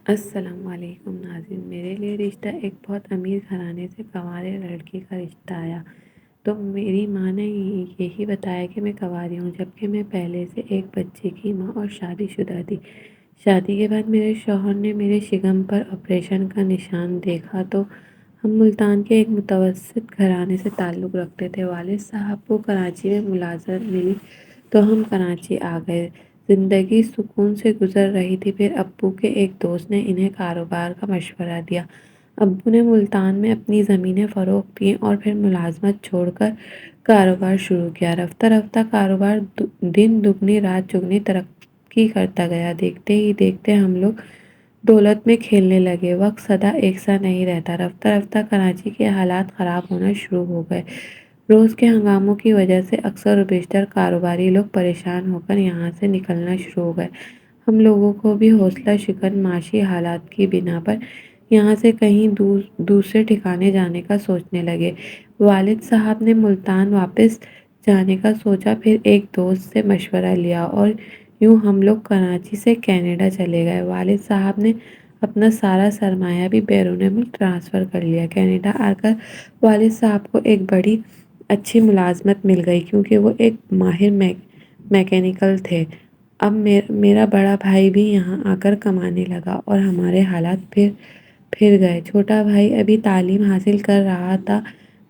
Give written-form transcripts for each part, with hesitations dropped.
السلام علیکم ناظرین، میرے لیے رشتہ ایک بہت امیر گھرانے سے کنوارے لڑکی کا رشتہ آیا تو میری ماں نے یہی بتایا کہ میں کنواری ہوں، جبکہ میں پہلے سے ایک بچے کی ماں اور شادی شدہ تھی۔ شادی کے بعد میرے شوہر نے میرے شکم پر آپریشن کا نشان دیکھا تو ہم ملتان کے ایک متوسط گھرانے سے تعلق رکھتے تھے۔ والد صاحب کو کراچی میں ملازمت ملی تو ہم کراچی آ گئے۔ زندگی سکون سے گزر رہی تھی، پھر ابو کے ایک دوست نے انہیں کاروبار کا مشورہ دیا۔ ابو نے ملتان میں اپنی زمینیں فروخت دیں اور پھر ملازمت چھوڑ کر کاروبار شروع کیا۔ رفتہ رفتہ کاروبار دن دگنی رات چگنی ترقی کرتا گیا۔ دیکھتے ہی دیکھتے ہم لوگ دولت میں کھیلنے لگے۔ وقت سدا ایک سا نہیں رہتا۔ رفتہ رفتہ کراچی کے حالات خراب ہونا شروع ہو گئے۔ روز کے ہنگاموں کی وجہ سے اکثر و بیشتر کاروباری لوگ پریشان ہو کر یہاں سے نکلنا شروع ہو گئے۔ ہم لوگوں کو بھی حوصلہ شکن معاشی حالات کی بنا پر یہاں سے کہیں دوسرے ٹھکانے جانے کا سوچنے لگے۔ والد صاحب نے ملتان واپس جانے کا سوچا، پھر ایک دوست سے مشورہ لیا اور یوں ہم لوگ کراچی سے کینیڈا چلے گئے۔ والد صاحب نے اپنا سارا سرمایہ بھی بیرون ملک ٹرانسفر کر لیا۔ کینیڈا آ کر والد صاحب کو ایک بڑی اچھی ملازمت مل گئی، کیونکہ وہ ایک ماہر میکینیکل تھے۔ اب میرا بڑا بھائی بھی یہاں آ کر کمانے لگا اور ہمارے حالات پھر گئے۔ چھوٹا بھائی ابھی تعلیم حاصل کر رہا تھا،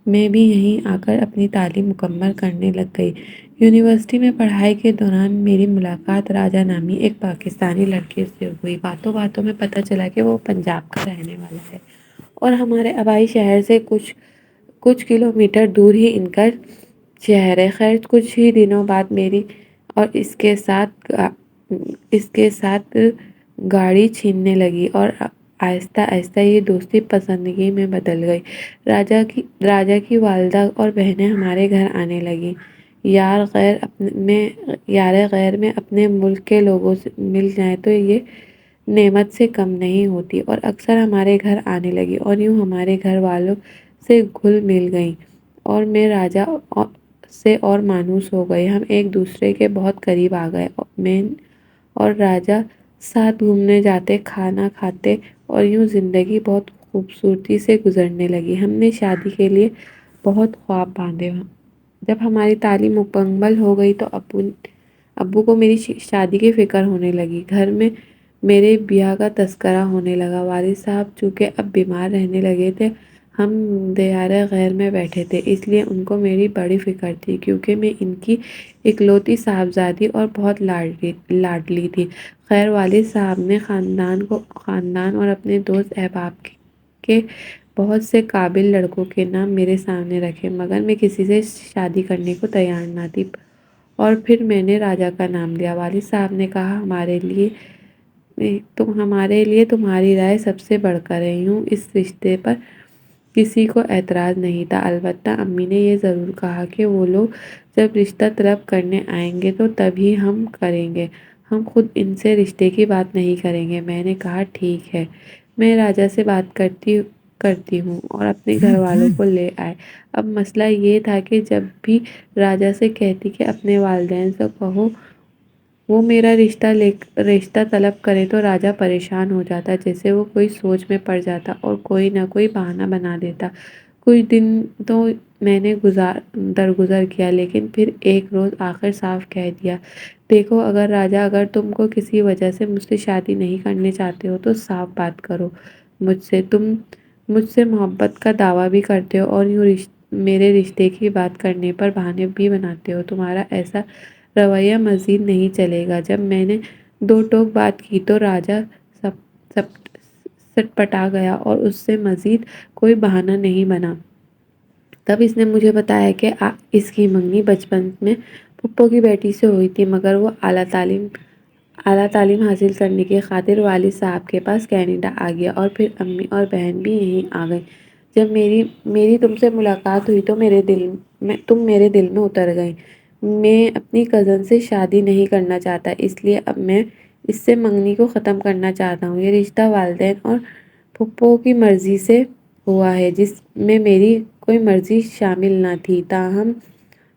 میں بھی یہیں آ کر اپنی تعلیم مکمل کرنے لگ گئی۔ یونیورسٹی میں پڑھائی کے دوران میری ملاقات راجہ نامی ایک پاکستانی لڑکے سے ہوئی۔ باتوں باتوں میں پتہ چلا کہ وہ پنجاب کا رہنے والا ہے اور ہمارے آبائی شہر سے کچھ کلومیٹر دور ہی ان کا شہر ہے۔ خیر کچھ ہی دنوں بعد میری اور اس کے ساتھ گاڑی چھیننے لگی اور آہستہ آہستہ یہ دوستی پسندگی میں بدل گئی۔ راجہ کی والدہ اور بہنیں ہمارے گھر آنے لگیں۔ یار غیر میں اپنے ملک کے لوگوں سے مل جائیں تو یہ نعمت سے کم نہیں ہوتی، اور اکثر ہمارے گھر آنے لگی اور یوں ہمارے گھر والوں سے گھل مل گئی اور میں راجہ سے اور مانوس ہو گئی۔ ہم ایک دوسرے کے بہت قریب آ گئے۔ میں اور راجہ ساتھ گھومنے جاتے، کھانا کھاتے اور یوں زندگی بہت خوبصورتی سے گزرنے لگی۔ ہم نے شادی کے لیے بہت خواب باندھے۔ جب ہماری تعلیم مکمل ہو گئی تو ابو کو میری شادی کی فکر ہونے لگی۔ گھر میں میرے بیاہ کا تذکرہ ہونے لگا۔ والد صاحب چونکہ اب بیمار رہنے لگے تھے، ہم دیار غیر میں بیٹھے تھے، اس لیے ان کو میری بڑی فکر تھی، کیونکہ میں ان کی اکلوتی صاحبزادی اور بہت لاڈلی تھی۔ خیر والد صاحب نے خاندان اور اپنے دوست احباب کے بہت سے قابل لڑکوں کے نام میرے سامنے رکھے، مگر میں کسی سے شادی کرنے کو تیار نہ تھی، اور پھر میں نے راجہ کا نام لیا۔ والد صاحب نے کہا، ہمارے لیے تمہاری رائے سب سے بڑھ کر ہے۔ یوں اس رشتے پر کسی کو اعتراض نہیں تھا، البتہ امی نے یہ ضرور کہا کہ وہ لوگ جب رشتہ طلب کرنے آئیں گے تو تبھی ہم کریں گے، ہم خود ان سے رشتے کی بات نہیں کریں گے۔ میں نے کہا ٹھیک ہے، میں راجہ سے بات کرتی ہوں، اور اپنے گھر والوں کو لے آئے۔ اب مسئلہ یہ تھا کہ جب بھی راجہ سے کہتی کہ اپنے والدین سے کہو وہ میرا رشتہ طلب کرے تو راجہ پریشان ہو جاتا، جیسے وہ کوئی سوچ میں پڑ جاتا اور کوئی نہ کوئی بہانہ بنا دیتا۔ کچھ دن تو میں نے درگزر کیا، لیکن پھر ایک روز آخر صاف کہہ دیا، دیکھو راجہ، اگر تم کو کسی وجہ سے مجھ سے شادی نہیں کرنے چاہتے ہو تو صاف بات کرو مجھ سے۔ تم مجھ سے محبت کا دعویٰ بھی کرتے ہو اور یوں میرے رشتے کی بات کرنے پر بہانے بھی بناتے ہو، تمہارا ایسا رویہ مزید نہیں چلے گا۔ جب میں نے دو ٹوک بات کی تو راجہ سٹپٹا گیا اور اس سے مزید کوئی بہانہ نہیں بنا۔ تب اس نے مجھے بتایا کہ اس کی منگنی بچپن میں پھپھو کی بیٹی سے ہوئی تھی، مگر وہ اعلیٰ تعلیم حاصل کرنے کی خاطر والد صاحب کے پاس کینیڈا آ گیا، اور پھر امی اور بہن بھی یہیں آ گئیں۔ جب میری تم سے ملاقات ہوئی تو تم میرے دل میں اتر گئی۔ میں اپنی کزن سے شادی نہیں کرنا چاہتا، اس لیے اب میں اس سے منگنی کو ختم کرنا چاہتا ہوں۔ یہ رشتہ والدین اور پھپھو کی مرضی سے ہوا ہے، جس میں میری کوئی مرضی شامل نہ تھی۔ تاہم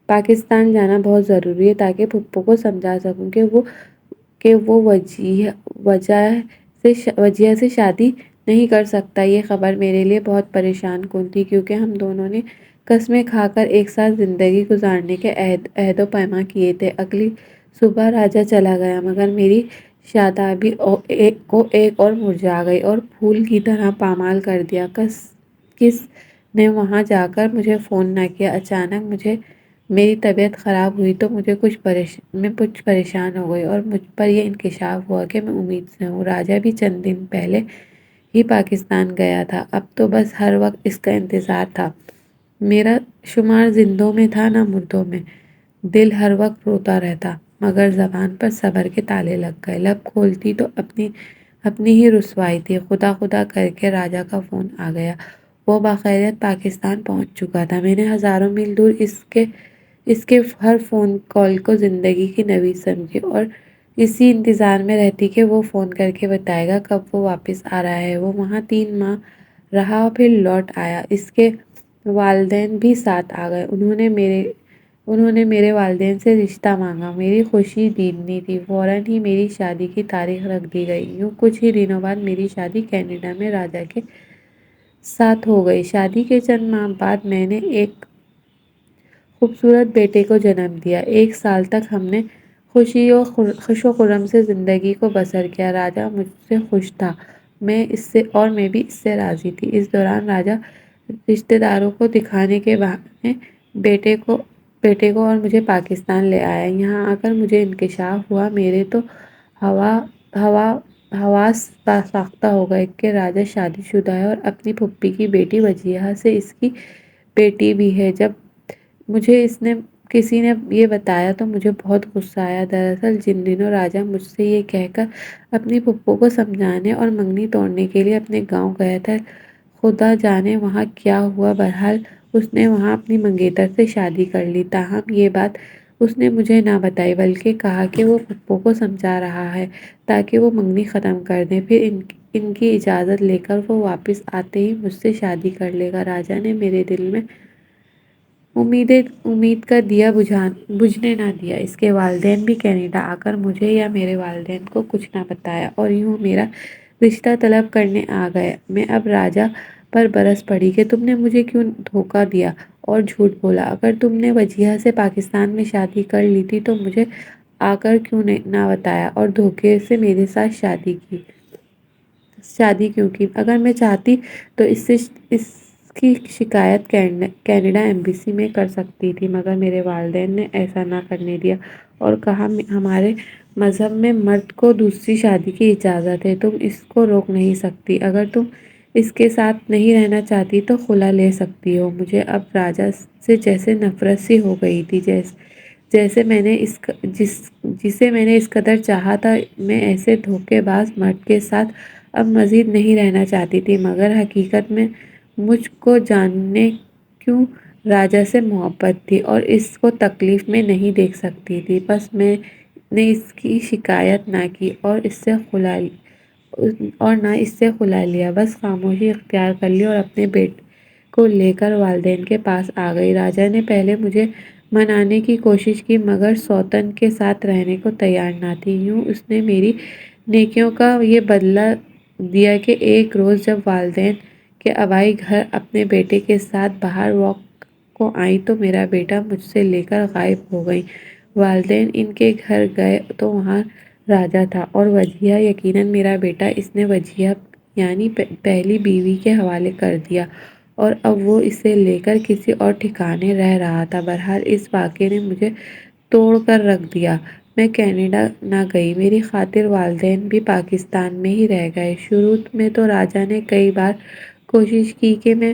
پاکستان جانا بہت ضروری ہے تاکہ پھپھو کو سمجھا سکوں کہ وہ وجہ وجیہہ سے شادی نہیں کر سکتا۔ یہ خبر میرے لیے بہت پریشان کن تھی، کیونکہ ہم دونوں نے قسمیں کھا کر ایک ساتھ زندگی گزارنے کے عہد و پیما کیے تھے۔ اگلی صبح راجا چلا گیا، مگر میری شادابی کو ایک اور مرجھا گئی اور پھول کی طرح پامال کر دیا۔ کس نے وہاں جا کر مجھے فون نہ کیا؟ اچانک میری طبیعت خراب ہوئی تو میں کچھ پریشان ہو گئی اور مجھ پر یہ انکشاف ہوا کہ میں امید سے ہوں۔ راجا بھی چند دن پہلے ہی پاکستان گیا تھا، اب تو بس ہر وقت اس کا انتظار تھا۔ میرا شمار زندوں میں تھا نہ مردوں میں۔ دل ہر وقت روتا رہتا، مگر زبان پر صبر کے تالے لگ گئے۔ لب کھولتی تو اپنی ہی رسوائی تھی۔ خدا خدا کر کے راجا کا فون آ گیا۔ وہ بخیریت پاکستان پہنچ چکا تھا۔ میں نے ہزاروں میل دور اس کے ہر فون کال کو زندگی کی نوید سمجھی اور اسی انتظار میں رہتی کہ وہ فون کر کے بتائے گا کب وہ واپس آ رہا ہے۔ وہ وہاں 3 ماہ رہا، پھر لوٹ آیا۔ اس کے والدین بھی ساتھ آ گئے۔ انہوں نے میرے والدین سے رشتہ مانگا۔ میری خوشی دیدنی تھی۔ فوراً ہی میری شادی کی تاریخ رکھ دی گئی۔ یوں کچھ ہی دنوں بعد میری شادی کینیڈا میں راجا کے ساتھ ہو گئی۔ شادی کے چند ماہ بعد میں نے ایک خوبصورت بیٹے کو جنم دیا۔ 1 سال تک ہم نے خوش و خرم سے زندگی کو بسر کیا۔ راجا مجھ سے خوش تھا، میں بھی اس سے راضی تھی۔ اس دوران راجا رشتہ داروں کو دکھانے کے بہانے بیٹے کو اور مجھے پاکستان لے آیا۔ یہاں آ کر مجھے انکشاف ہوا، میرے تو حواس بازاختہ ہو گئے کہ راجا شادی شدہ ہے اور اپنی پھوپھی کی بیٹی وجیہہ سے اس کی بیٹی بھی ہے۔ جب مجھے کسی نے یہ بتایا تو مجھے بہت غصہ آیا۔ دراصل جن دنوں راجا مجھ سے یہ کہہ کر اپنی پھوپھو کو سمجھانے اور منگنی توڑنے کے لیے اپنے گاؤں گیا تھا، خدا جانے وہاں کیا ہوا۔ بہرحال اس نے وہاں اپنی منگیتر سے شادی کر لی۔ تاہم یہ بات اس نے مجھے نہ بتائی، بلکہ کہا کہ وہ پھوپھو کو سمجھا رہا ہے تاکہ وہ منگنی ختم کر دیں، پھر ان کی اجازت لے کر وہ واپس آتے ہی مجھ سے شادی کر لے گا۔ راجا نے میرے دل میں امید کا دیا بجھنے نہ دیا۔ اس کے والدین بھی کینیڈا آ کر مجھے یا میرے والدین کو کچھ نہ بتایا اور یوں میرا رشتہ طلب کرنے آ گئے۔ میں اب راجا پر برس پڑی کہ تم نے مجھے کیوں دھوکہ دیا اور جھوٹ بولا۔ اگر تم نے وجیہہ سے پاکستان میں شادی کر لی تھی تو مجھے آ کر کیوں نہ بتایا اور دھوکے سے میرے ساتھ شادی کیوں کی؟ اگر میں چاہتی تو اس کی شکایت کینیڈا ایمبیسی میں کر سکتی تھی، مگر میرے والدین نے ایسا نہ کرنے دیا اور کہا ہمارے مذہب میں مرد کو دوسری شادی کی اجازت ہے، تم اس کو روک نہیں سکتی۔ اگر تم اس کے ساتھ نہیں رہنا چاہتی تو خلا لے سکتی ہو۔ مجھے اب راجا سے جیسے نفرت سی ہو گئی تھی، جسے میں نے اس قدر چاہا تھا۔ میں ایسے دھوکے باز مرد کے ساتھ اب مزید نہیں رہنا چاہتی تھی، مگر حقیقت میں مجھ کو جانے کیوں راجا سے محبت تھی اور اس کو تکلیف میں نہیں دیکھ سکتی تھی۔ بس میں نے اس کی شکایت نہ کی اور نہ اس سے خلا لیا، بس خاموشی اختیار کر لی اور اپنے بیٹے کو لے کر والدین کے پاس آ گئی۔ راجا نے پہلے مجھے منانے کی کوشش کی، مگر سوتن کے ساتھ رہنے کو تیار نہ تھی۔ یوں اس نے میری نیکیوں کا یہ بدلہ دیا کہ ایک روز جب والدین کے اعضائے گھر اپنے بیٹے کے ساتھ باہر واک کو آئیں تو میرا بیٹا مجھ سے لے کر غائب ہو گئیں۔ والدین ان کے گھر گئے تو وہاں راجا تھا اور وجیہہ، یقیناً میرا بیٹا۔ اس نے وجیہہ یعنی پہلی بیوی کے حوالے کر دیا اور اب وہ اسے لے کر کسی اور ٹھکانے رہ رہا تھا۔ بہرحال اس واقعے نے مجھے توڑ کر رکھ دیا۔ میں کینیڈا نہ گئی، میری خاطر والدین بھی پاکستان میں ہی رہ گئے۔ شروع میں تو راجا نے کئی بار کوشش کی کہ میں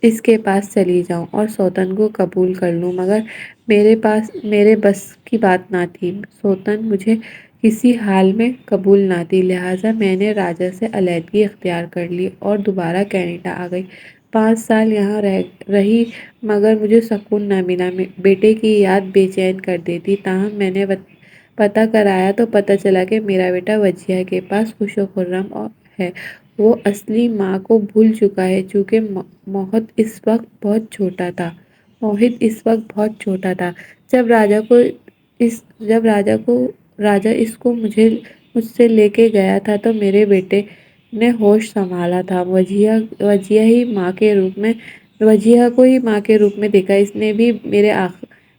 اس کے پاس چلی جاؤں اور سوتن کو قبول کر لوں، مگر میرے بس کی بات نہ تھی۔ سوتن مجھے کسی حال میں قبول نہ تھی، لہٰذا میں نے راجا سے علیحدگی اختیار کر لی اور دوبارہ کینیڈا آ گئی۔ 5 سال یہاں رہی، مگر مجھے سکون نہ ملا۔ بیٹے کی یاد بے چین کر دیتی۔ تاہم میں نے پتہ کرایا تو پتہ چلا کہ میرا بیٹا وجیہہ کے پاس خوش و خرم ہے۔ وہ اصلی ماں کو بھول چکا ہے، چونکہ موہت اس وقت بہت چھوٹا تھا جب راجا اس کو مجھے مجھ سے لے کے گیا تھا تو میرے بیٹے نے ہوش سنبھالا تھا۔ وجیہہ کو ہی ماں کے روپ میں دیکھا۔ اس نے بھی میرے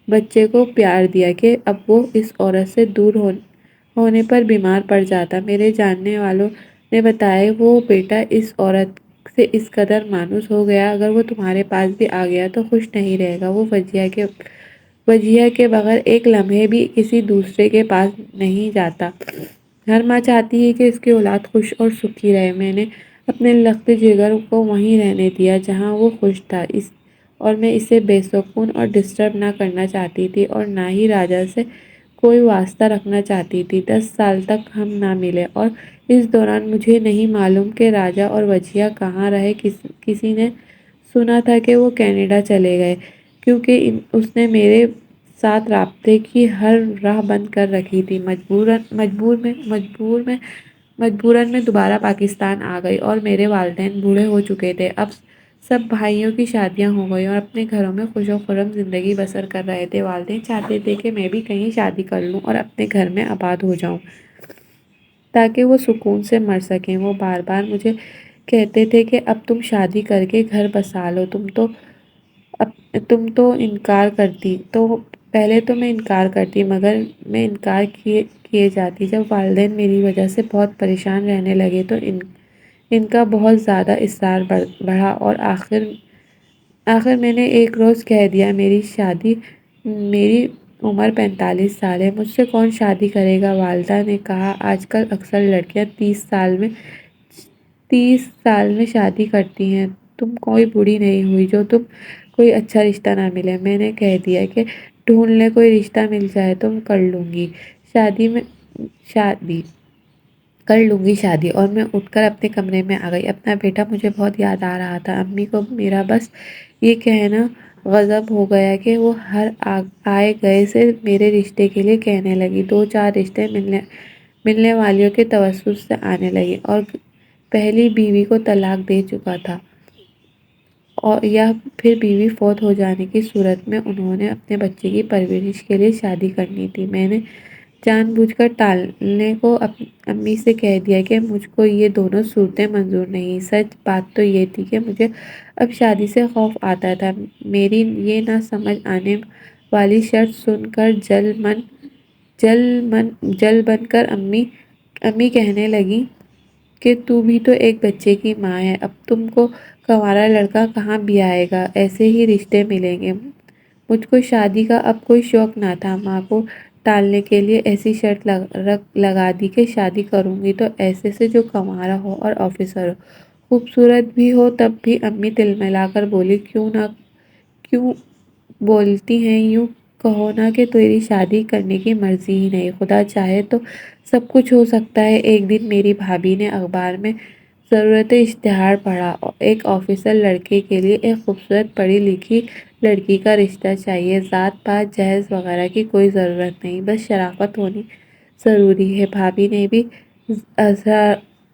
بچے کو پیار دیا کہ اب وہ اس عورت سے دور ہونے پر بیمار پڑ جاتا۔ میرے جاننے والوں نے بتایا وہ بیٹا اس عورت سے اس قدر مانوس ہو گیا، اگر وہ تمہارے پاس بھی آ گیا تو خوش نہیں رہے گا۔ وہ وجیہہ کے بغیر ایک لمحے بھی کسی دوسرے کے پاس نہیں جاتا۔ ہر ماں چاہتی ہے کہ اس کی اولاد خوش اور سکھی رہے۔ میں نے اپنے لخت جگر کو وہیں رہنے دیا جہاں وہ خوش تھا، اور میں اسے بے سکون اور ڈسٹرب نہ کرنا چاہتی تھی اور نہ ہی راجا سے کوئی واسطہ رکھنا چاہتی تھی۔ 10 سال تک ہم نہ ملے اور اس دوران مجھے نہیں معلوم کہ راجا اور وجیہہ کہاں رہے۔ کسی نے سنا تھا کہ وہ کینیڈا چلے گئے، کیونکہ اس نے میرے ساتھ رابطے کی ہر راہ بند کر رکھی تھی۔ مجبوراً میں دوبارہ پاکستان آ گئی اور میرے والدین بوڑھے ہو چکے تھے۔ اب سب بھائیوں کی شادیاں ہو گئی اور اپنے گھروں میں خوش و خرم زندگی بسر کر رہے تھے۔ والدین چاہتے تھے کہ میں بھی کہیں شادی کر لوں اور اپنے گھر میں آباد ہو جاؤں تاکہ وہ سکون سے مر سکیں۔ وہ بار بار مجھے کہتے تھے کہ اب تم شادی کر کے گھر بسا لو۔ تم تو انکار کرتی۔ پہلے تو میں انکار کرتی، مگر میں انکار کیے جاتی۔ جب والدین میری وجہ سے بہت پریشان رہنے لگے تو ان کا بہت زیادہ اصرار بڑھا اور آخر میں نے ایک روز کہہ دیا، میری عمر 45 سال ہے، مجھ سے کون شادی کرے گا؟ والدہ نے کہا، آج کل اکثر لڑکیاں 30 سال میں شادی کرتی ہیں، تم کوئی بوڑھی نہیں ہوئی جو تم کوئی اچھا رشتہ نہ ملے۔ میں نے کہہ دیا کہ ڈھونڈ لیں، کوئی رشتہ مل جائے تو کر لوں گی شادی۔ اور میں اٹھ کر اپنے کمرے میں آ گئی۔ اپنا بیٹا مجھے بہت یاد آ رہا تھا۔ امی کو میرا بس یہ کہنا غضب ہو گیا کہ وہ ہر آئے گئے سے میرے رشتے کے لیے کہنے لگی۔ 2-4 رشتے ملنے والیوں کے توسط سے آنے لگے اور پہلی بیوی کو طلاق دے چکا تھا یا پھر بیوی فوت ہو جانے کی صورت میں انہوں نے اپنے بچے کی پرورش کے لیے شادی کرنی تھی۔ میں نے جان بوجھ کر ٹالنے کو امی سے کہہ دیا کہ مجھ کو یہ دونوں صورتیں منظور نہیں۔ سچ بات تو یہ تھی کہ مجھے اب شادی سے خوف آتا تھا۔ میری یہ نہ سمجھ آنے والی شرط سن کر جل بن کر امی کہنے لگی کہ تو بھی تو ایک بچے کی ماں ہے، اب تم کو کنوارا لڑکا کہاں بیائے گا، ایسے ہی رشتے ملیں گے۔ مجھ کو شادی کا اب کوئی شوق نہ تھا۔ ماں کو ٹالنے کے لیے ایسی شرط لگا دی کہ شادی کروں گی تو ایسے سے جو کنوارا ہو اور آفیسر ہو، خوبصورت بھی ہو۔ تب بھی امی تلملا کر بولی، کیوں بولتی ہیں یوں؟ کہو نا کہ تیری شادی کرنے کی مرضی ہی نہیں، خدا چاہے تو سب کچھ ہو سکتا ہے۔ ایک دن میری بھابھی نے اخبار میں ضرورت اشتہار پڑھا، ایک آفیسر لڑکے کے لیے ایک خوبصورت پڑھی لکھی لڑکی کا رشتہ چاہیے، ذات پات جہیز وغیرہ کی کوئی ضرورت نہیں، بس شرافت ہونی ضروری ہے۔ بھابھی نے بھی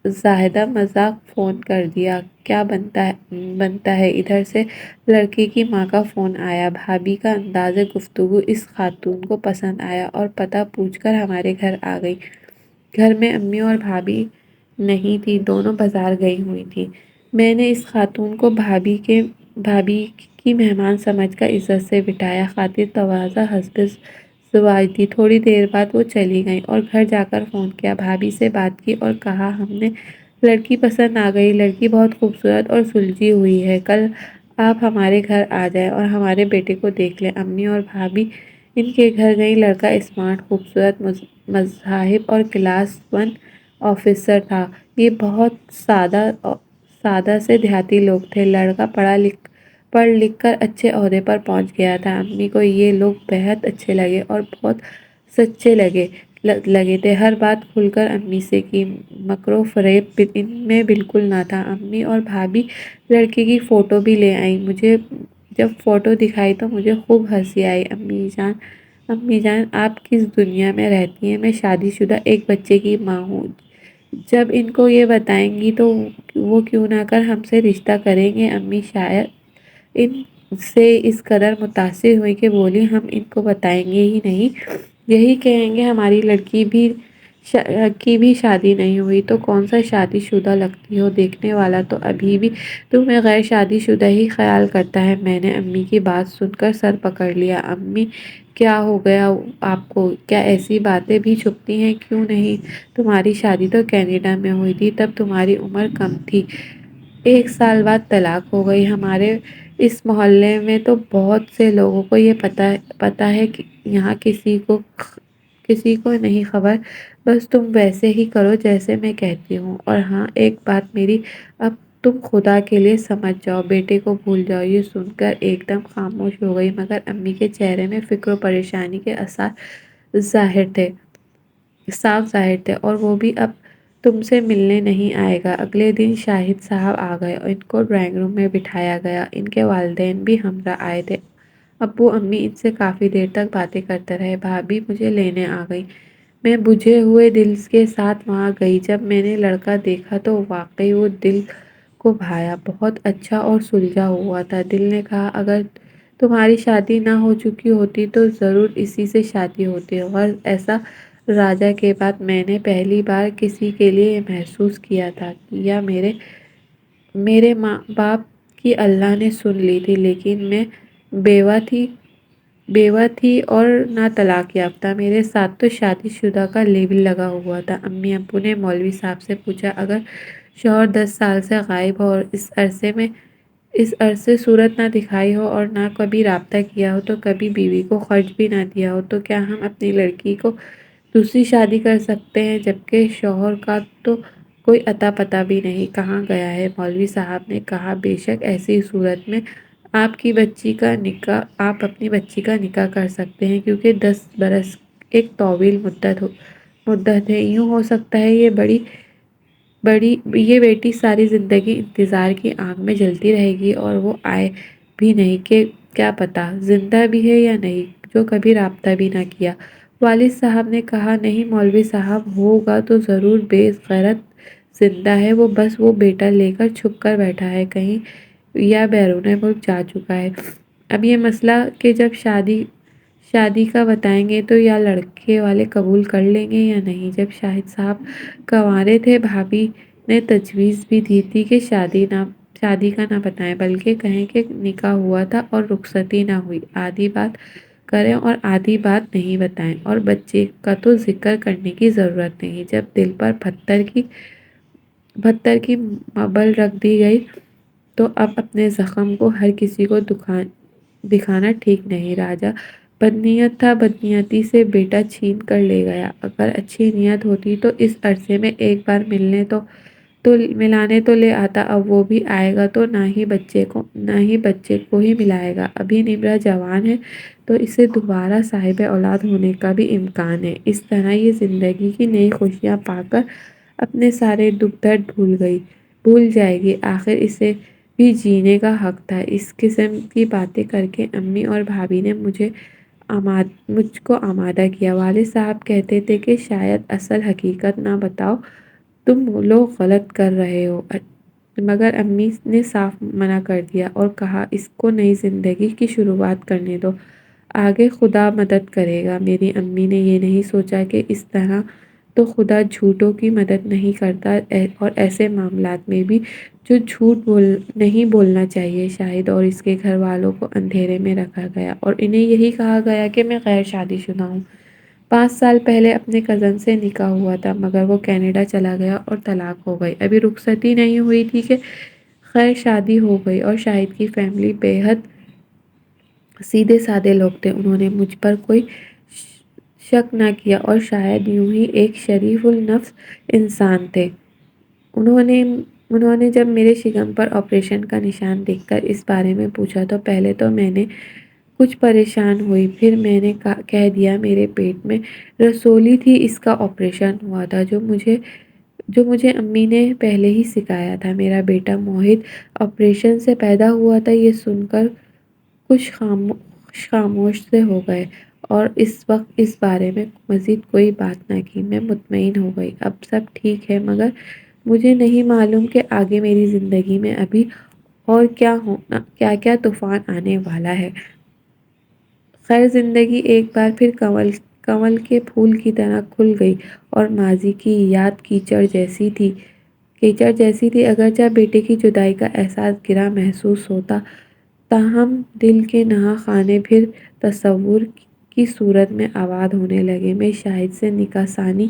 زاہدہ مذاق فون کر دیا، کیا بنتا ہے؟ ادھر سے لڑکی کی ماں کا فون آیا۔ بھابھی کا انداز گفتگو اس خاتون کو پسند آیا اور پتہ پوچھ کر ہمارے گھر آ گئی۔ گھر میں امی اور بھابھی نہیں تھی، دونوں بازار گئی ہوئی تھیں۔ میں نے اس خاتون کو بھابھی کی مہمان سمجھ کر عزت سے بٹھایا، خاطر تواضع حسبِ زواج دی۔ تھوڑی دیر بعد وہ چلی گئیں اور گھر جا کر فون کیا، بھابھی سے بات کی اور کہا، ہمیں لڑکی پسند آ گئی، لڑکی بہت خوبصورت اور سلجھی ہوئی ہے، کل آپ ہمارے گھر آ جائیں اور ہمارے بیٹے کو دیکھ لیں۔ امی اور بھابھی ان کے گھر گئیں۔ لڑکا اسمارٹ، خوبصورت، مذاہب اور کلاس 1 آفیسر تھا۔ یہ بہت سادہ سے دیہاتی لوگ تھے۔ لڑکا پڑھ لکھ کر اچھے عہدے پر پہنچ گیا تھا۔ امی کو یہ لوگ بہت اچھے لگے اور بہت سچے لگے تھے۔ ہر بات کھل کر امی سے کی، مکر و فریب ان میں بالکل نہ تھا۔ امی اور بھابھی لڑکے کی فوٹو بھی لے آئیں۔ مجھے جب فوٹو دکھائی تو مجھے خوب ہنسی آئی۔ امی جان آپ کس دنیا میں رہتی ہیں؟ میں شادی شدہ ایک بچے کی ماں ہوں، جب ان کو یہ بتائیں گی تو وہ کیوں نہ کر ہم سے رشتہ کریں گے۔ امی شاید ان سے اس قدر متاثر ہوئی کہ بولی، ہم ان کو بتائیں گے ہی نہیں، یہی کہیں گے ہماری لڑکی بھی کی بھی شادی نہیں ہوئی تو کون سا شادی شدہ لگتی ہو؟ دیکھنے والا تو ابھی بھی تمہیں غیر شادی شدہ ہی خیال کرتا ہے۔ میں نے امی کی بات سن کر سر پکڑ لیا۔ امی کیا ہو گیا آپ کو؟ کیا ایسی باتیں بھی چھپتی ہیں؟ کیوں نہیں؟ تمہاری شادی تو کینیڈا میں ہوئی تھی، تب تمہاری عمر کم تھی۔ 1 سال بعد طلاق ہو گئی۔ ہمارے اس محلے میں تو بہت سے لوگوں کو یہ پتا ہے کہ یہاں کسی کو نہیں خبر۔ بس تم ویسے ہی کرو جیسے میں کہتی ہوں۔ اور ہاں، ایک بات میری، اب تم خدا کے لیے سمجھ جاؤ، بیٹے کو بھول جاؤ۔ یہ سن کر ایک دم خاموش ہو گئی، مگر امی کے چہرے میں فکر و پریشانی کے آثار صاف ظاہر تھے۔ اور وہ بھی اب تم سے ملنے نہیں آئے گا۔ اگلے دن شاہد صاحب آ گئے اور ان کو ڈرائنگ روم میں بٹھایا گیا۔ ان کے والدین بھی ہمراہ آئے تھے۔ ابو امی ان سے کافی دیر تک باتیں کرتے رہے۔ بھابھی مجھے لینے آ گئی۔ میں بجھے ہوئے دل کے ساتھ وہاں گئی۔ جب میں نے لڑکا دیکھا تو واقعی وہ دل کو بھایا۔ بہت اچھا اور سلجھا ہوا تھا۔ دل نے کہا، اگر تمہاری شادی نہ ہو چکی ہوتی تو ضرور اسی سے شادی ہوتی۔ غرض ایسا راجا کے بعد میں نے پہلی بار کسی کے لیے یہ محسوس کیا تھا یا میرے ماں باپ کی اللہ نے سن لی تھی، لیکن میں بیوہ تھی اور نہ طلاق یافتہ۔ میرے ساتھ تو شادی شدہ کا لیبل لگا ہوا تھا۔ امی ابو نے مولوی صاحب سے پوچھا، اگر شوہر 10 سال سے غائب ہو اور اس عرصے صورت نہ دکھائی ہو اور نہ کبھی رابطہ کیا ہو، تو کبھی بیوی کو خرچ بھی نہ دیا ہو، تو کیا ہم اپنی لڑکی کو دوسری شادی کر سکتے ہیں؟ جبکہ شوہر کا تو کوئی اتا پتا بھی نہیں، کہاں گیا ہے؟ مولوی صاحب نے کہا، بے شک ایسی صورت میں آپ اپنی بچی کا نکاح کر سکتے ہیں، کیونکہ 10 برس ایک طویل مدت ہے۔ یوں ہو سکتا ہے یہ بیٹی ساری زندگی انتظار کی آگ میں جلتی رہے گی اور وہ آئے بھی نہیں، کہ کیا پتا زندہ بھی ہے یا نہیں، جو کبھی رابطہ بھی نہ کیا۔ والد صاحب نے کہا، نہیں مولوی صاحب، ہوگا تو ضرور، بے غیرت زندہ ہے وہ بیٹا لے کر چھپ کر بیٹھا ہے کہیں، یا بیرون ملک جا چکا ہے۔ اب یہ مسئلہ کہ جب شادی کا بتائیں گے تو یا لڑکے والے قبول کر لیں گے یا نہیں۔ جب شاہد صاحب کنوارے تھے، بھابھی نے تجویز بھی دی تھی کہ شادی کا نہ بتائیں، بلکہ کہیں کہ نکاح ہوا تھا اور رخصتی نہ ہوئی، آدھی بات کریں اور آدھی بات نہیں بتائیں، اور بچے کا تو ذکر کرنے کی ضرورت نہیں۔ جب دل پر پتھر کی مبل رکھ دی گئی تو اب اپنے زخم کو ہر کسی کو دکھانا ٹھیک نہیں۔ راجا بدنیت تھا، بدنیتی سے بیٹا چھین کر لے گیا۔ اگر اچھی نیت ہوتی تو اس عرصے میں ایک بار ملانے تو لے آتا۔ اب وہ بھی آئے گا تو نہ ہی بچے کو ہی ملائے گا۔ ابھی نمرہ جوان ہے تو اسے دوبارہ صاحب اولاد ہونے کا بھی امکان ہے۔ اس طرح یہ زندگی کی نئی خوشیاں پا کر اپنے سارے دکھ درد بھول جائے گی۔ آخر اسے بھی جینے کا حق تھا۔ اس قسم کی باتیں کر کے امی اور بھابھی نے مجھ کو آمادہ کیا۔ والد صاحب کہتے تھے کہ شاید اصل حقیقت نہ بتاؤ، تم لوگ غلط کر رہے ہو، مگر امی نے صاف منع کر دیا اور کہا، اس کو نئی زندگی کی شروعات کرنے دو، آگے خدا مدد کرے گا۔ میری امی نے یہ نہیں سوچا کہ اس طرح تو خدا جھوٹوں کی مدد نہیں کرتا، اور ایسے معاملات میں بھی جو جھوٹ نہیں بولنا چاہیے۔ شاہد اور اس کے گھر والوں کو اندھیرے میں رکھا گیا اور انہیں یہی کہا گیا کہ میں غیر شادی شدہ ہوں۔ 5 سال پہلے اپنے کزن سے نکاح ہوا تھا، مگر وہ کینیڈا چلا گیا اور طلاق ہو گئی۔ ابھی رخصتی نہیں ہوئی تھی کہ خیر شادی ہو گئی۔ اور شاہد کی فیملی بے حد سیدھے سادے لوگ تھے۔ انہوں نے مجھ پر کوئی شک نہ کیا اور شاید یوں ہی ایک شریف النفس انسان تھے۔ انہوں نے جب میرے شکم پر آپریشن کا نشان دیکھ کر اس بارے میں پوچھا تو پہلے تو میں نے کچھ پریشان ہوئی، پھر میں نے کہہ دیا، میرے پیٹ میں رسولی تھی، اس کا آپریشن ہوا تھا، جو مجھے امی نے پہلے ہی سکھایا تھا۔ میرا بیٹا موہت آپریشن سے پیدا ہوا تھا۔ یہ سن کر کچھ خاموش سے ہو گئے اور اس وقت اس بارے میں مزید کوئی بات نہ کی۔ میں مطمئن ہو گئی، اب سب ٹھیک ہے، مگر مجھے نہیں معلوم کہ آگے میری زندگی میں ابھی اور کیا طوفان آنے والا ہے۔ خیر، زندگی ایک بار پھر کنول کے پھول کی طرح کھل گئی اور ماضی کی یاد کیچڑ جیسی تھی۔ اگرچہ بیٹے کی جدائی کا احساس گرا محسوس ہوتا، تاہم دل کے نہاں خانے پھر تصور کی صورت میں آباد ہونے لگے۔ میں شاہد سے نکاح ثانی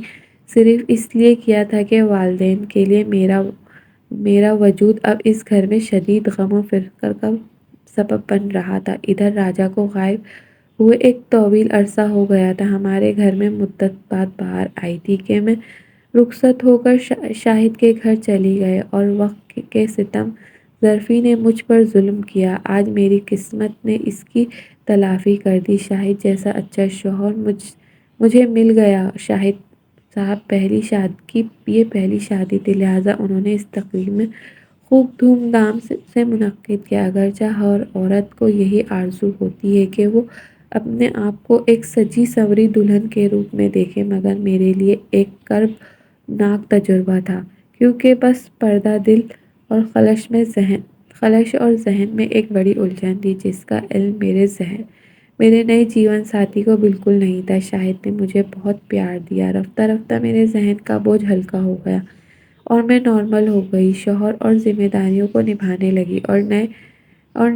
صرف اس لیے کیا تھا کہ والدین کے لیے میرا وجود اب اس گھر میں شدید غم و فکر کا سبب بن رہا تھا۔ ادھر راجا کو غائب ہوئے ایک طویل عرصہ ہو گیا تھا۔ ہمارے گھر میں مدت بعد بہار آئی تھی کہ میں رخصت ہو کر شاہد کے گھر چلی گئی، اور وقت کے ستم ظرفی نے مجھ پر ظلم کیا۔ آج میری قسمت نے اس کی تلافی کر دی۔ شاہد جیسا اچھا شوہر مجھے مل گیا۔ شاہد صاحب یہ پہلی شادی تھی، لہٰذا انہوں نے اس تقریب میں خوب دھوم دھام سے منعقد کیا۔ اگرچہ ہر عورت کو یہی آرزو ہوتی ہے کہ وہ اپنے آپ کو ایک سجی سنوری دلہن کے روپ میں دیکھے، مگر میرے لیے ایک کرب ناک تجربہ تھا، کیونکہ بس پردہ دل اور خلش اور ذہن میں ایک بڑی الجھن تھی جس کا علم میرے نئے جیون ساتھی کو بالکل نہیں تھا۔ شاہد نے مجھے بہت پیار دیا۔ رفتہ رفتہ میرے ذہن کا بوجھ ہلکا ہو گیا اور میں نارمل ہو گئی، شوہر اور ذمہ داریوں کو نبھانے لگی اور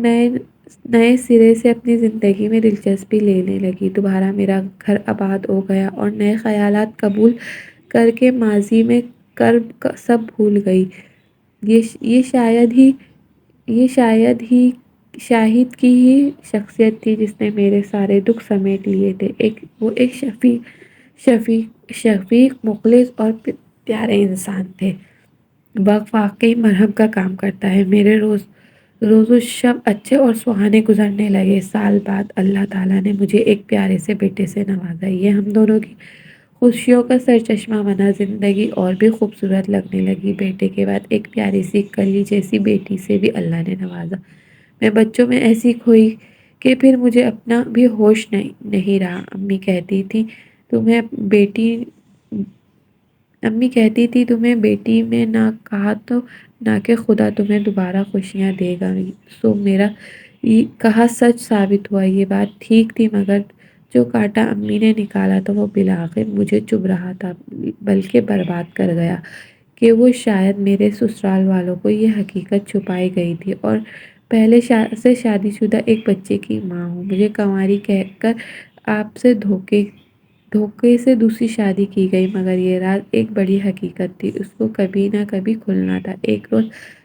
نئے سرے سے اپنی زندگی میں دلچسپی لینے لگی۔ دوبارہ میرا گھر آباد ہو گیا اور نئے خیالات قبول کر کے ماضی میں کرب سب بھول گئی۔ یہ شاہد کی ہی شخصیت تھی جس نے میرے سارے دکھ سمیٹ لیے تھے۔ وہ ایک شفیق، مخلص اور پیارے انسان تھے۔ وقت واقعی مرہم کا کام کرتا ہے۔ میرے روز و شب اچھے اور سہانے گزرنے لگے۔ سال بعد اللہ تعالیٰ نے مجھے ایک پیارے سے بیٹے سے نوازا۔ یہ ہم دونوں کی خوشیوں کا سرچشمہ بنا۔ زندگی اور بھی خوبصورت لگنے لگی۔ بیٹے کے بعد ایک پیاری سی کلی جیسی بیٹی سے بھی اللہ نے نوازا۔ میں بچوں میں ایسی کھوئی کہ پھر مجھے اپنا بھی ہوش نہیں رہا۔ امی کہتی تھی تمہیں بیٹی میں نہ کہا تو نہ کہ خدا تمہیں دوبارہ خوشیاں دے گا، سو میرا کہا سچ ثابت ہوا۔ یہ بات ٹھیک تھی، مگر جو کانٹا امی نے نکالا تھا وہ بالآخر مجھے چبھ رہا تھا، بلکہ برباد کر گیا کہ وہ شاید میرے سسرال والوں کو یہ حقیقت چھپائی گئی تھی اور پہلے سے شادی شدہ ایک بچے کی ماں ہوں۔ مجھے کنواری کہہ کر آپ سے دھوکے سے دوسری شادی کی گئی، مگر یہ راز ایک بڑی حقیقت تھی، اس کو کبھی نہ کبھی کھلنا تھا۔ ایک روز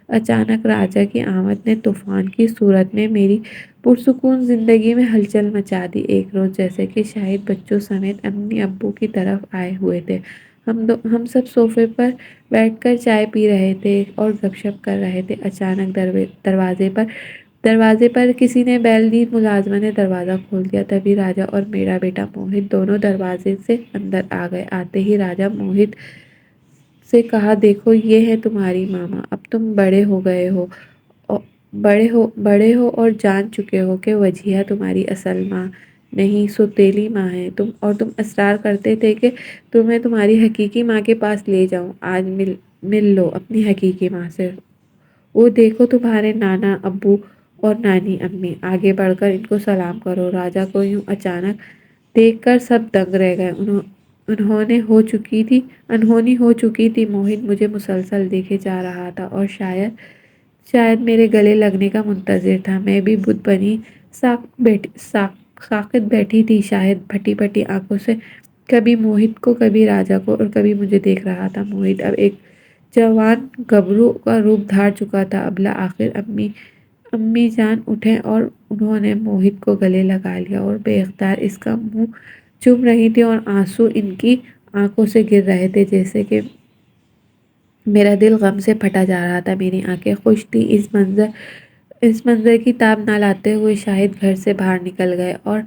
اچانک راجا کی آمد نے طوفان کی صورت میں میری پرسکون زندگی میں ہلچل مچا دی۔ ایک روز جیسے کہ شاہد بچوں سمیت امی ابو کی طرف آئے ہوئے تھے، ہم سب صوفے پر بیٹھ کر چائے پی رہے تھے اور گپ شپ کر رہے تھے۔ اچانک دروازے پر کسی نے بیل دی۔ ملازمہ نے دروازہ کھول دیا۔ تبھی راجا اور میرا بیٹا موہت دونوں دروازے سے اندر آ گئے۔ آتے ہی راجا موہت سے کہا، دیکھو یہ ہے تمہاری ماما، اب تم بڑے ہو اور جان چکے ہو کہ وجیہہ تمہاری اصل ماں نہیں، سوتیلی ماں ہے۔ تم اصرار کرتے تھے کہ تمہیں تمہاری حقیقی ماں کے پاس لے جاؤں، آج مل لو اپنی حقیقی ماں سے۔ وہ دیکھو تمہارے نانا ابو اور نانی امی، آگے بڑھ کر ان کو سلام کرو۔ راجا کو یوں اچانک دیکھ کر سب دنگ رہ گئے۔ انہونی ہو چکی تھی۔ موہت مجھے مسلسل دیکھے جا رہا تھا اور شاید میرے گلے لگنے کا منتظر تھا۔ میں بھی بت بنی ساکت بیٹھی تھی۔ شاہد پھٹی پھٹی آنکھوں سے کبھی موہت کو، کبھی راجا کو اور کبھی مجھے دیکھ رہا تھا۔ موہت اب ایک جوان گبرو کا روپ دھار چکا تھا۔ اب بالآخر امی جان اٹھیں اور انہوں نے موہت کو گلے لگا لیا اور بے اختیار اس کا منہ چوم رہی تھیں اور آنسو ان کی آنکھوں سے گر رہے تھے، جیسے کہ میرا دل غم سے پھٹا جا رہا تھا۔ میری آنکھیں خوش تھیں۔ اس منظر کی تاب نہ لاتے ہوئے شاہد گھر سے باہر نکل گئے اور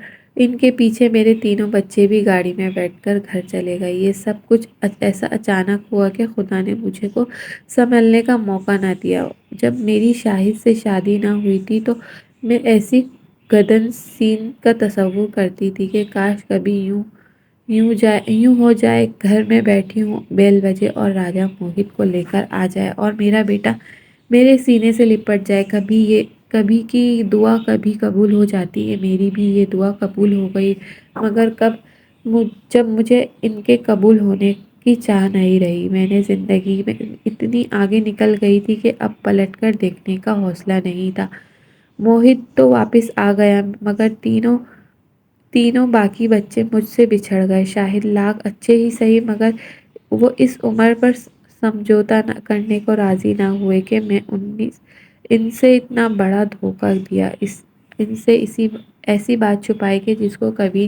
ان کے پیچھے میرے تینوں بچے بھی گاڑی میں بیٹھ کر گھر چلے گئے۔ یہ سب کچھ ایسا اچانک ہوا کہ خدا نے مجھے کو سنبھلنے کا موقع نہ دیا۔ جب میری شاہد سے شادی نہ ہوئی تھی تو میں ایسی گدن سین کا تصور کرتی تھی کہ کاش کبھی یوں ہو جائے، گھر میں بیٹھی ہوں، بیل بجے اور راجا موہت کو لے کر آ جائے اور میرا بیٹا میرے سینے سے لپٹ جائے۔ کبھی کی دعا کبھی قبول ہو جاتی ہے، میری بھی یہ دعا قبول ہو گئی، مگر کب؟ جب مجھے ان کے قبول ہونے کی چاہ نہیں رہی۔ میں نے زندگی میں اتنی آگے نکل گئی تھی کہ اب پلٹ کر دیکھنے کا حوصلہ نہیں تھا۔ موہت تو واپس آ گیا مگر تینوں باقی بچے مجھ سے بچھڑ گئے۔ شاہد لاکھ اچھے ہی سہی مگر وہ اس عمر پر سمجھوتا کرنے کو راضی نہ ہوئے کہ میں ان سے اتنا بڑا دھوکہ دیا، ان سے ایسی بات چھپائی کہ جس کو کبھی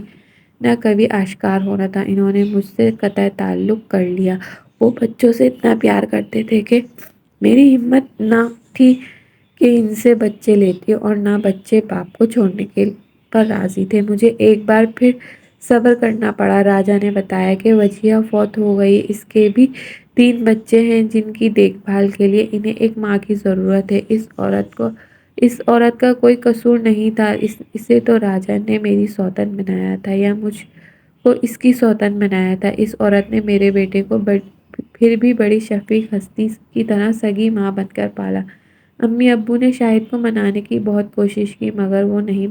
نہ کبھی آشکار ہونا تھا۔ انہوں نے مجھ سے قطع تعلق کر لیا۔ وہ بچوں سے اتنا پیار کرتے تھے کہ میری ہمت نہ تھی کہ ان سے بچے لیتی اور نہ بچے باپ کو چھوڑنے کے پر راضی تھے۔ مجھے ایک بار پھر صبر کرنا پڑا۔ راجا نے بتایا کہ وجیہہ فوت ہو گئی، اس کے بھی 3 بچے ہیں جن کی دیکھ بھال کے لیے انہیں ایک ماں کی ضرورت ہے۔ اس عورت کا کوئی قصور نہیں تھا۔ اسے تو راجا نے میری سوتن بنایا تھا یا مجھ کو اس کی سوتن بنایا تھا۔ اس عورت نے میرے بیٹے کو پھر بھی بڑی شفیق ہستی کی طرح سگی ماں بن کر پالا۔ امی ابو نے شاہد کو منانے کی بہت کوشش کی مگر وہ نہیں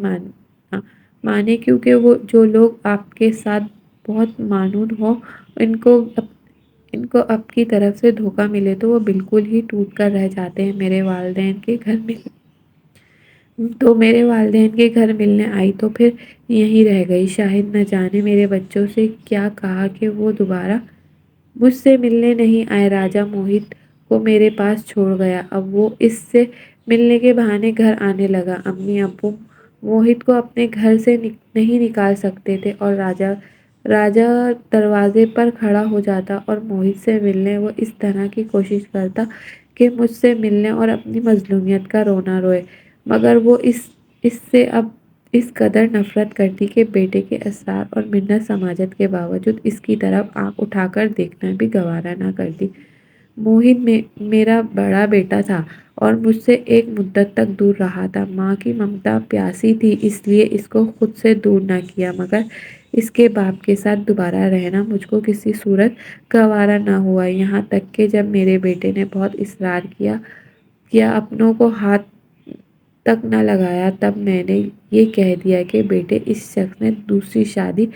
مانے کیونکہ جو لوگ آپ کے ساتھ بہت معنون ہوں ان کو آپ کی طرف سے دھوکہ ملے تو وہ بالکل ہی ٹوٹ کر رہ جاتے ہیں۔ میرے والدین کے گھر ملنے آئی تو پھر یہیں رہ گئی۔ شاہد نہ جانے میرے بچوں سے کیا کہا کہ وہ دوبارہ مجھ سے ملنے نہیں آئے۔ راجا موہت کو میرے پاس چھوڑ گیا۔ اب وہ اس سے ملنے کے بہانے گھر آنے لگا۔ امی ابو موہت کو اپنے گھر سے نہیں نکال سکتے تھے اور راجا دروازے پر کھڑا ہو جاتا اور موہت سے ملنے وہ اس طرح کی کوشش کرتا کہ مجھ سے ملنے اور اپنی مظلومیت کا رونا روئے، مگر وہ اس سے اب اس قدر نفرت کرتی کہ بیٹے کے اصرار اور منت سماجت کے باوجود اس کی طرف آنکھ اٹھا کر دیکھنا بھی گوارا نہ کرتی۔ موہت میرا بڑا بیٹا تھا اور مجھ سے ایک مدت تک دور رہا تھا۔ ماں کی ممتا پیاسی تھی اس لیے اس کو خود سے دور نہ کیا مگر اس کے باپ کے ساتھ دوبارہ رہنا مجھ کو کسی صورت گوارا نہ ہوا۔ یہاں تک کہ جب میرے بیٹے نے بہت اصرار کیا اپنوں کو ہاتھ تک نہ لگایا تب میں نے یہ کہہ دیا کہ بیٹے اس شخص نے دوسری شادی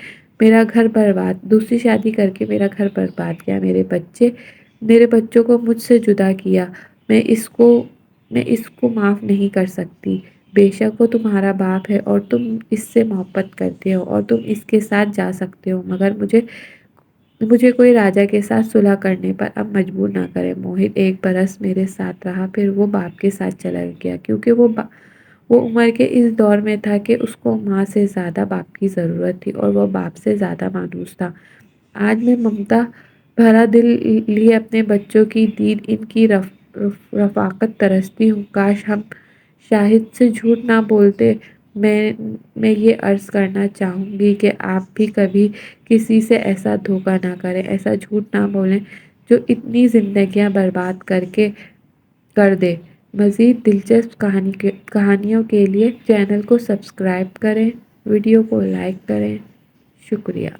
کر کے میرا گھر برباد کیا، میرے بچوں کو مجھ سے جدا کیا، میں اس کو معاف نہیں کر سکتی۔ بے شک وہ تمہارا باپ ہے اور تم اس سے محبت کرتے ہو اور تم اس کے ساتھ جا سکتے ہو مگر مجھے کوئی راجا کے ساتھ صلح کرنے پر اب مجبور نہ کرے۔ موہت 1 برس میرے ساتھ رہا پھر وہ باپ کے ساتھ چلا گیا کیونکہ وہ عمر کے اس دور میں تھا کہ اس کو ماں سے زیادہ باپ کی ضرورت تھی اور وہ باپ سے زیادہ مانوس تھا۔ آج میں ممتا بھرا دل لیے اپنے بچوں کی دید ان کی رفاقت ترستی ہوں۔ کاش ہم شاہد سے جھوٹ نہ بولتے۔ میں یہ عرض کرنا چاہوں گی کہ آپ بھی کبھی کسی سے ایسا دھوکہ نہ کریں، ایسا جھوٹ نہ بولیں جو اتنی زندگیاں برباد کر دے۔ مزید دلچسپ کہانیوں کے لیے چینل کو سبسکرائب کریں، ویڈیو کو لائک کریں۔ شکریہ۔